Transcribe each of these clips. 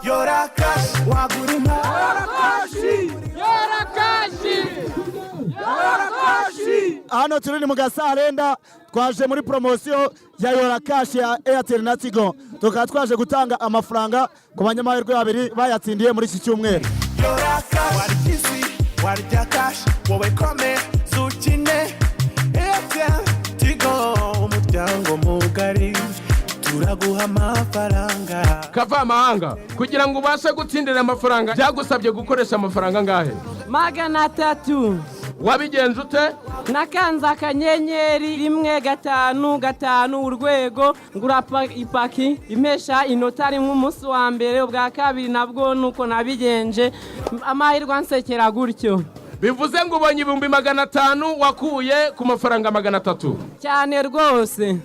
Yora Cash wagura inka. Hano turi mu Gasarenda twaje muri promosiyo ya Yora Cash ya Airtel na Tigo. Tukaba twaje gutanga amafaranga ku banyamahirwe babiri bayatsindiye muri iki cyumweru. Yora Cash warikisi warya cash wowe kome zukine Airtel Tigo umuryango mugari turaguha amafaranga. Kava amahanga kugira ngo ubashe gutsindira amafaranga byagusabye gukoresha amafaranga ngahe? 300. Wabigenze ute? Nakanze akanyenyeri 155 urwego ngura ipaki imesha inotari nk'umunsi wa mbere ubwa kabiri nabwo nuko nabigenje amahirwe ansekera gutyo. Bivuze ngo ubonye 500 wakuye ku mafaranga 300 cyane rwose.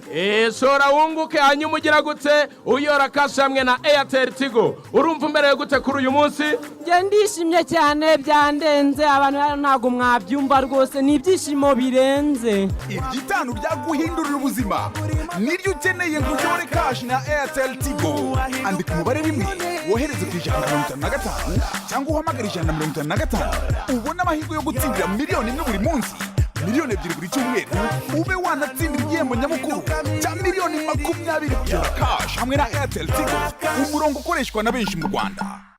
Shora wunguke hanyuma ugira gute uyora Cash hamwe na Airtel Tigo. Urumva umerewe gute kuri uyu munsi? Nge ndishimye cyane byandenze abantu ntago mwabyumva rwose ni ibyishimo birenze. Ibyitanu byaguhindurira ubuzima niryo ukeneye ngo uyore Cash na Airtel Tigo. Andika umubare rimwe wohereze ku 155 cyangwa uhamagara 155 ubona amahirwe yo gutsindira miliyoni imwe buri munsi, miliyoni 2 buri cyumweru, ube wanatsindira igihembo nyamukuru cya miliyoni 20. Yora Cash hamwe na Airtel Tigo, umurongo ukoreshwa na benshi mu Rwanda.